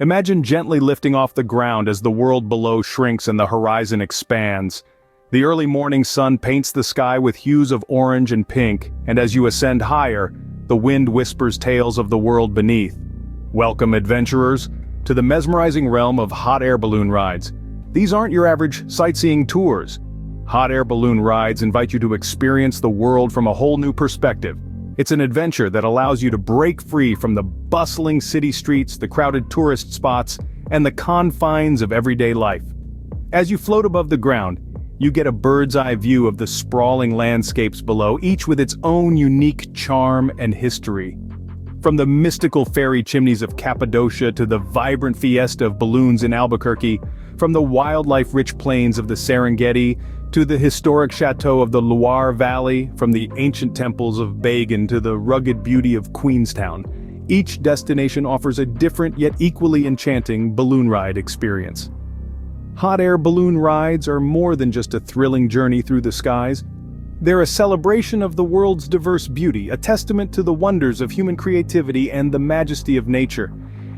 Imagine gently lifting off the ground as the world below shrinks and the horizon expands. The early morning sun paints the sky with hues of orange and pink, and as you ascend higher, the wind whispers tales of the world beneath. Welcome, adventurers, to the mesmerizing realm of hot air balloon rides. These aren't your average sightseeing tours. Hot air balloon rides invite you to experience the world from a whole new perspective. It's an adventure that allows you to break free from the bustling city streets, the crowded tourist spots, and the confines of everyday life. As you float above the ground, you get a bird's-eye view of the sprawling landscapes below, each with its own unique charm and history. From the mystical fairy chimneys of Cappadocia to the vibrant fiesta of balloons in Albuquerque, from the wildlife-rich plains of the Serengeti to the historic chateau of the Loire Valley, from the ancient temples of Bagan to the rugged beauty of Queenstown, each destination offers a different yet equally enchanting balloon ride experience. Hot air balloon rides are more than just a thrilling journey through the skies. They're a celebration of the world's diverse beauty, a testament to the wonders of human creativity and the majesty of nature.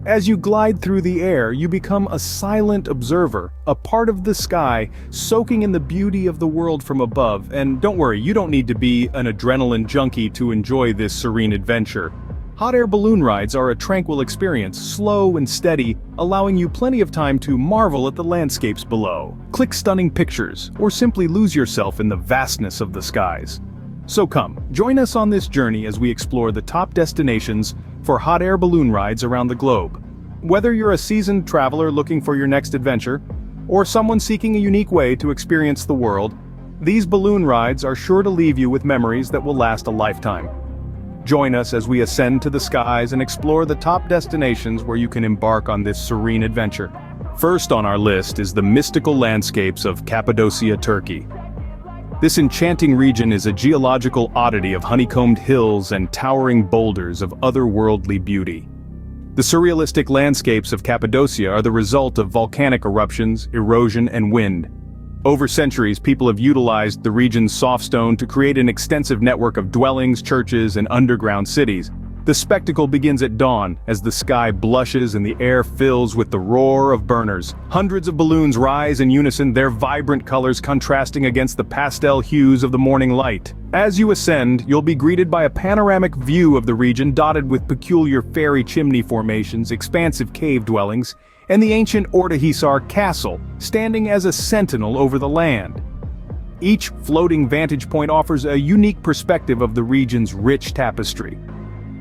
As you glide through the air, you become a silent observer, a part of the sky, soaking in the beauty of the world from above. And don't worry, you don't need to be an adrenaline junkie to enjoy this serene adventure. Hot air balloon rides are a tranquil experience, slow and steady, allowing you plenty of time to marvel at the landscapes below, click stunning pictures, or simply lose yourself in the vastness of the skies. So come, join us on this journey as we explore the top destinations for hot air balloon rides around the globe. Whether you're a seasoned traveler looking for your next adventure, or someone seeking a unique way to experience the world, these balloon rides are sure to leave you with memories that will last a lifetime. Join us as we ascend to the skies and explore the top destinations where you can embark on this serene adventure. First on our list is the mystical landscapes of Cappadocia, Turkey. This enchanting region is a geological oddity of honeycombed hills and towering boulders of otherworldly beauty. The surrealistic landscapes of Cappadocia are the result of volcanic eruptions, erosion, and wind. Over centuries, people have utilized the region's soft stone to create an extensive network of dwellings, churches, and underground cities. The spectacle begins at dawn, as the sky blushes and the air fills with the roar of burners. Hundreds of balloons rise in unison, their vibrant colors contrasting against the pastel hues of the morning light. As you ascend, you'll be greeted by a panoramic view of the region dotted with peculiar fairy chimney formations, expansive cave dwellings, and the ancient Ortahisar castle, standing as a sentinel over the land. Each floating vantage point offers a unique perspective of the region's rich tapestry.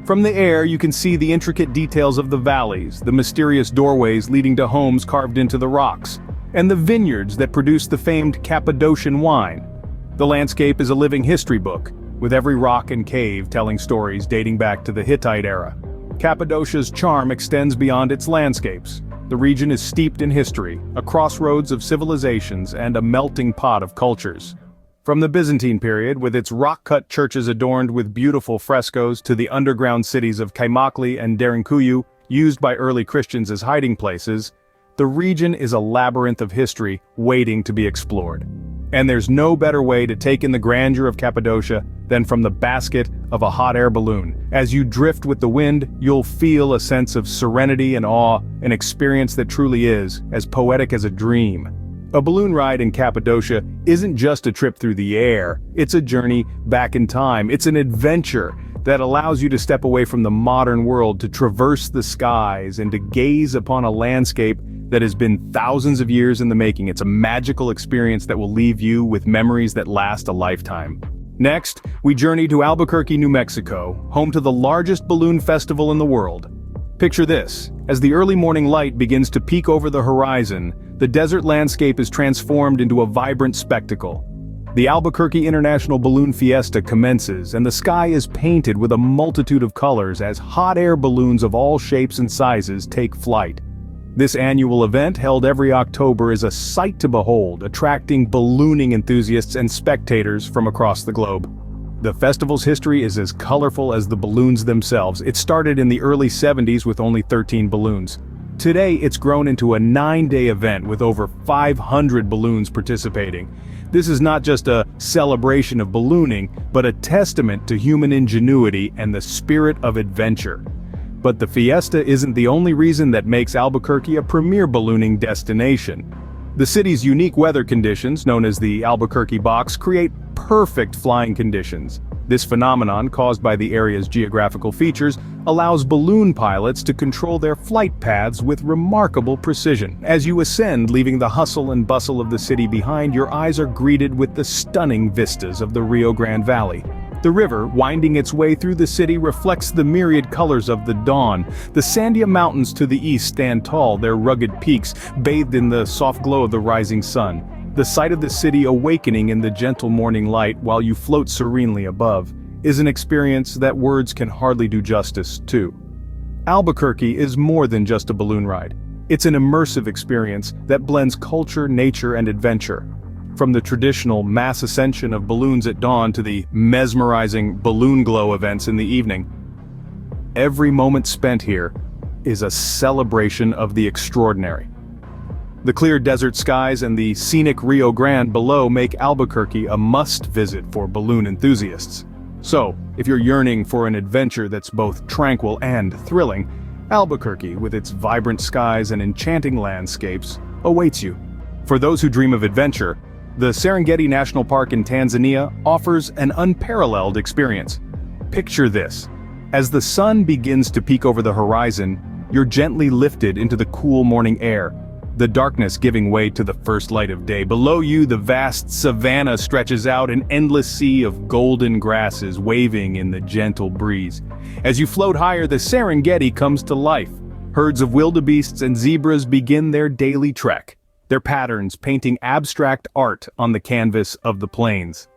From the air, you can see the intricate details of the valleys, the mysterious doorways leading to homes carved into the rocks, and the vineyards that produce the famed Cappadocian wine. The landscape is a living history book, with every rock and cave telling stories dating back to the Hittite era. Cappadocia's charm extends beyond its landscapes. The region is steeped in history, a crossroads of civilizations and a melting pot of cultures. From the Byzantine period, with its rock-cut churches adorned with beautiful frescoes, to the underground cities of Kaymakli and Derinkuyu, used by early Christians as hiding places, the region is a labyrinth of history waiting to be explored. And there's no better way to take in the grandeur of Cappadocia than from the basket of a hot air balloon. As you drift with the wind, you'll feel a sense of serenity and awe, an experience that truly is as poetic as a dream. A balloon ride in Cappadocia isn't just a trip through the air, it's a journey back in time. It's an adventure that allows you to step away from the modern world, to traverse the skies, and to gaze upon a landscape that has been thousands of years in the making. It's a magical experience that will leave you with memories that last a lifetime. Next, we journey to Albuquerque, New Mexico, home to the largest balloon festival in the world. Picture this: as the early morning light begins to peek over the horizon, the desert landscape is transformed into a vibrant spectacle. The Albuquerque International Balloon Fiesta commences, and the sky is painted with a multitude of colors as hot air balloons of all shapes and sizes take flight. This annual event, held every October, is a sight to behold, attracting ballooning enthusiasts and spectators from across the globe. The festival's history is as colorful as the balloons themselves. It started in the early 70s with only 13 balloons. Today, it's grown into a 9-day event with over 500 balloons participating. This is not just a celebration of ballooning, but a testament to human ingenuity and the spirit of adventure. But the fiesta isn't the only reason that makes Albuquerque a premier ballooning destination. The city's unique weather conditions, known as the Albuquerque box, create perfect flying conditions. This phenomenon, caused by the area's geographical features, allows balloon pilots to control their flight paths with remarkable precision. As you ascend, leaving the hustle and bustle of the city behind, your eyes are greeted with the stunning vistas of the Rio Grande Valley. The river, winding its way through the city, reflects the myriad colors of the dawn. The Sandia Mountains to the east stand tall, their rugged peaks bathed in the soft glow of the rising sun. The sight of the city awakening in the gentle morning light while you float serenely above is an experience that words can hardly do justice to. Albuquerque is more than just a balloon ride. It's an immersive experience that blends culture, nature, and adventure. From the traditional mass ascension of balloons at dawn to the mesmerizing balloon glow events in the evening, every moment spent here is a celebration of the extraordinary. The clear desert skies and the scenic Rio Grande below make Albuquerque a must-visit for balloon enthusiasts. So, if you're yearning for an adventure that's both tranquil and thrilling, Albuquerque, with its vibrant skies and enchanting landscapes, awaits you. For those who dream of adventure, the Serengeti National Park in Tanzania offers an unparalleled experience. Picture this. As the sun begins to peek over the horizon, you're gently lifted into the cool morning air, the darkness giving way to the first light of day. Below you, the vast savanna stretches out, an endless sea of golden grasses waving in the gentle breeze. As you float higher, the Serengeti comes to life. Herds of wildebeests and zebras begin their daily trek, their patterns painting abstract art on the canvas of the plains.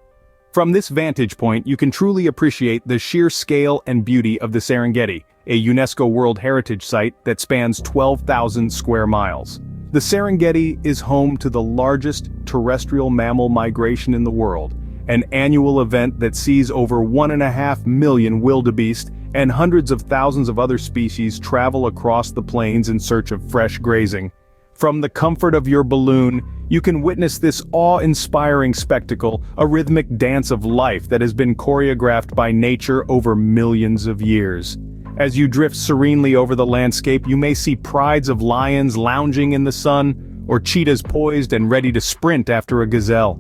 From this vantage point, you can truly appreciate the sheer scale and beauty of the Serengeti, a UNESCO World Heritage Site that spans 12,000 square miles. The Serengeti is home to the largest terrestrial mammal migration in the world, an annual event that sees over 1.5 million wildebeest and hundreds of thousands of other species travel across the plains in search of fresh grazing. From the comfort of your balloon, you can witness this awe-inspiring spectacle, a rhythmic dance of life that has been choreographed by nature over millions of years. As you drift serenely over the landscape, you may see prides of lions lounging in the sun, or cheetahs poised and ready to sprint after a gazelle.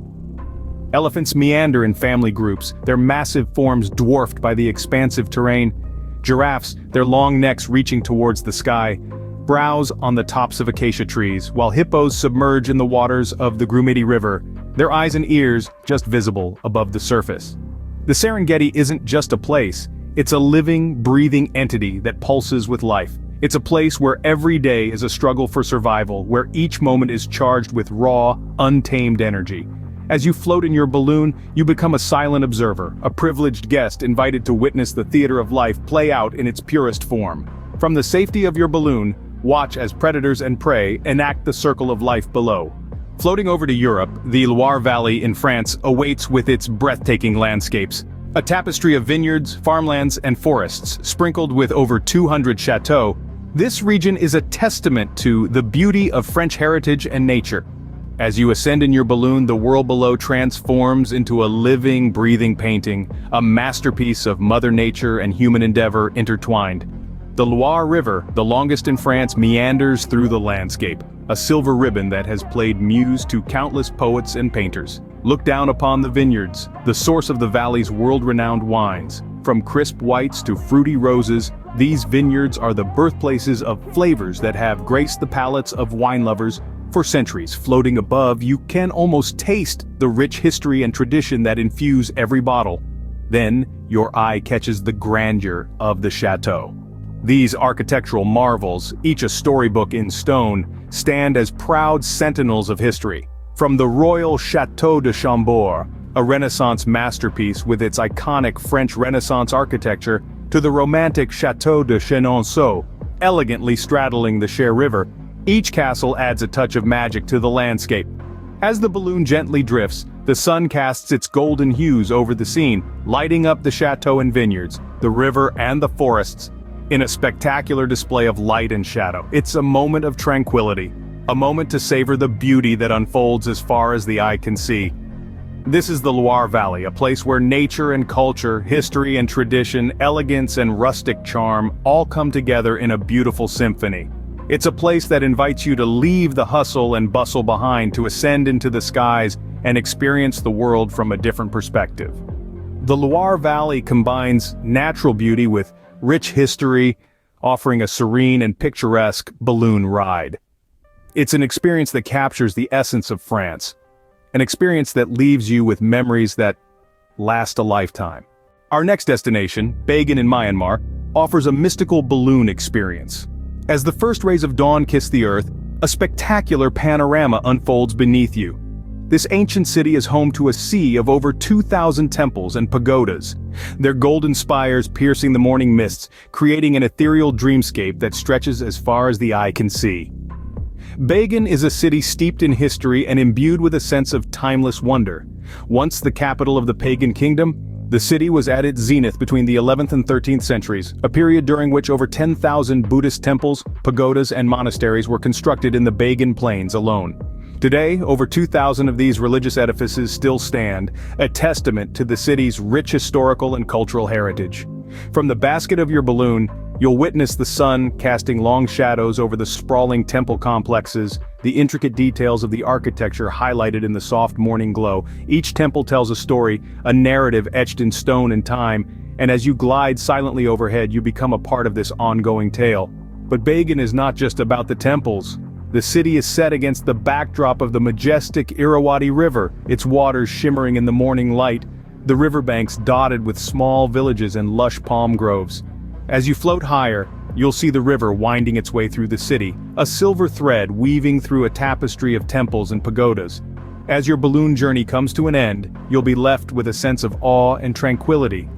Elephants meander in family groups, their massive forms dwarfed by the expansive terrain. Giraffes, their long necks reaching towards the sky, browse on the tops of acacia trees, while hippos submerge in the waters of the Grumeti River, their eyes and ears just visible above the surface. The Serengeti isn't just a place. It's a living, breathing entity that pulses with life. It's a place where every day is a struggle for survival, where each moment is charged with raw, untamed energy. As you float in your balloon, you become a silent observer, a privileged guest invited to witness the theater of life play out in its purest form. From the safety of your balloon, watch as predators and prey enact the circle of life below. Floating over to Europe, the Loire Valley in France awaits with its breathtaking landscapes. A tapestry of vineyards, farmlands, and forests, sprinkled with over 200 chateaux, this region is a testament to the beauty of French heritage and nature. As you ascend in your balloon, the world below transforms into a living, breathing painting, a masterpiece of Mother Nature and human endeavor intertwined. The Loire River, the longest in France, meanders through the landscape, a silver ribbon that has played muse to countless poets and painters. Look down upon the vineyards, the source of the valley's world-renowned wines. From crisp whites to fruity roses, these vineyards are the birthplaces of flavors that have graced the palates of wine lovers for centuries. Floating above, you can almost taste the rich history and tradition that infuse every bottle. Then, your eye catches the grandeur of the chateau. These architectural marvels, each a storybook in stone, stand as proud sentinels of history. From the royal Château de Chambord, a Renaissance masterpiece with its iconic French Renaissance architecture, to the romantic Château de Chenonceau, elegantly straddling the Cher River, each castle adds a touch of magic to the landscape. As the balloon gently drifts, the sun casts its golden hues over the scene, lighting up the chateau and vineyards, the river and the forests, in a spectacular display of light and shadow. It's a moment of tranquility, a moment to savor the beauty that unfolds as far as the eye can see. This is the Loire Valley, a place where nature and culture, history and tradition, elegance and rustic charm all come together in a beautiful symphony. It's a place that invites you to leave the hustle and bustle behind to ascend into the skies and experience the world from a different perspective. The Loire Valley combines natural beauty with rich history, offering a serene and picturesque balloon ride. It's an experience that captures the essence of France, an experience that leaves you with memories that last a lifetime. Our next destination, Bagan in Myanmar, offers a mystical balloon experience. As the first rays of dawn kiss the earth, a spectacular panorama unfolds beneath you. This ancient city is home to a sea of over 2,000 temples and pagodas, their golden spires piercing the morning mists, creating an ethereal dreamscape that stretches as far as the eye can see. Bagan is a city steeped in history and imbued with a sense of timeless wonder. Once the capital of the pagan kingdom, the city was at its zenith between the 11th and 13th centuries, a period during which over 10,000 Buddhist temples, pagodas and monasteries were constructed in the Bagan Plains alone. Today, over 2,000 of these religious edifices still stand, a testament to the city's rich historical and cultural heritage. From the basket of your balloon, you'll witness the sun casting long shadows over the sprawling temple complexes, the intricate details of the architecture highlighted in the soft morning glow. Each temple tells a story, a narrative etched in stone and time, and as you glide silently overhead, you become a part of this ongoing tale. But Bagan is not just about the temples. The city is set against the backdrop of the majestic Irrawaddy River, its waters shimmering in the morning light, the riverbanks dotted with small villages and lush palm groves. As you float higher, you'll see the river winding its way through the city, a silver thread weaving through a tapestry of temples and pagodas. As your balloon journey comes to an end, you'll be left with a sense of awe and tranquility.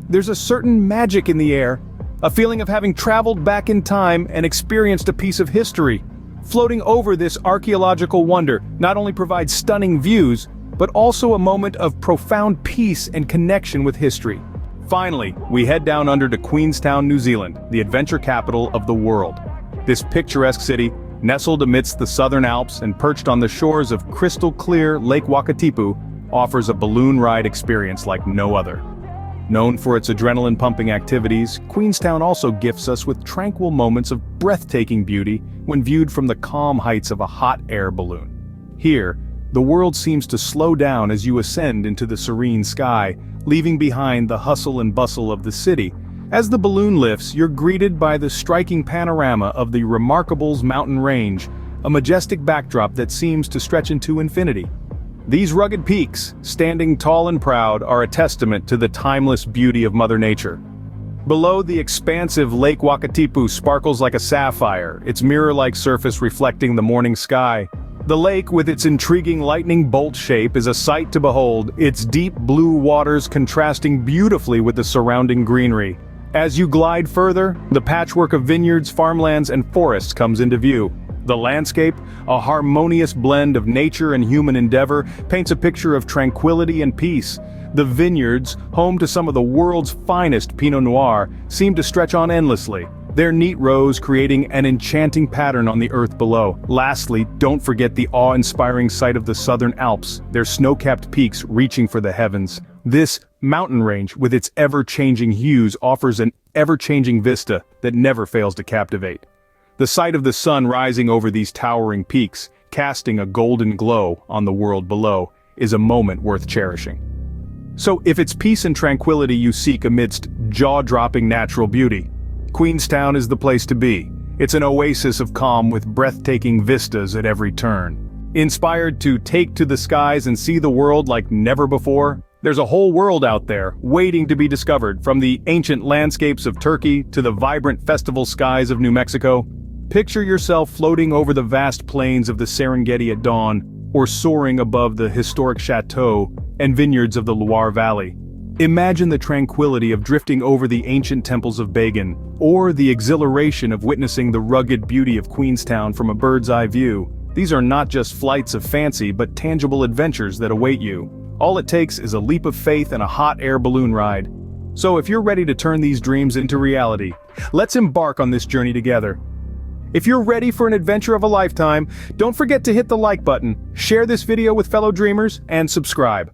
There's a certain magic in the air, a feeling of having traveled back in time and experienced a piece of history. Floating over this archaeological wonder not only provides stunning views, but also a moment of profound peace and connection with history. Finally, we head down under to Queenstown, New Zealand, the adventure capital of the world. This picturesque city, nestled amidst the southern Alps and perched on the shores of crystal-clear Lake Wakatipu, offers a balloon ride experience like no other. Known for its adrenaline-pumping activities, Queenstown also gifts us with tranquil moments of breathtaking beauty when viewed from the calm heights of a hot air balloon. Here, the world seems to slow down as you ascend into the serene sky, leaving behind the hustle and bustle of the city. As the balloon lifts, you're greeted by the striking panorama of the Remarkables mountain range, a majestic backdrop that seems to stretch into infinity. These rugged peaks, standing tall and proud, are a testament to the timeless beauty of Mother Nature. Below, the expansive Lake Wakatipu sparkles like a sapphire, its mirror-like surface reflecting the morning sky. The lake, with its intriguing lightning bolt shape, is a sight to behold, its deep blue waters contrasting beautifully with the surrounding greenery. As you glide further, the patchwork of vineyards, farmlands, and forests comes into view. The landscape, a harmonious blend of nature and human endeavor, paints a picture of tranquility and peace. The vineyards, home to some of the world's finest Pinot Noir, seem to stretch on endlessly, their neat rows creating an enchanting pattern on the earth below. Lastly, don't forget the awe-inspiring sight of the southern Alps, their snow-capped peaks reaching for the heavens. This mountain range, with its ever-changing hues, offers an ever-changing vista that never fails to captivate. The sight of the sun rising over these towering peaks, casting a golden glow on the world below, is a moment worth cherishing. So if it's peace and tranquility you seek amidst jaw-dropping natural beauty, Queenstown is the place to be. It's an oasis of calm with breathtaking vistas at every turn. Inspired to take to the skies and see the world like never before? There's a whole world out there, waiting to be discovered, from the ancient landscapes of Turkey to the vibrant festival skies of New Mexico. Picture yourself floating over the vast plains of the Serengeti at dawn, or soaring above the historic chateau and vineyards of the Loire Valley. Imagine the tranquility of drifting over the ancient temples of Bagan, or the exhilaration of witnessing the rugged beauty of Queenstown from a bird's-eye view. These are not just flights of fancy, but tangible adventures that await you. All it takes is a leap of faith and a hot air balloon ride. So if you're ready to turn these dreams into reality, let's embark on this journey together. If you're ready for an adventure of a lifetime, don't forget to hit the like button, share this video with fellow dreamers, and subscribe.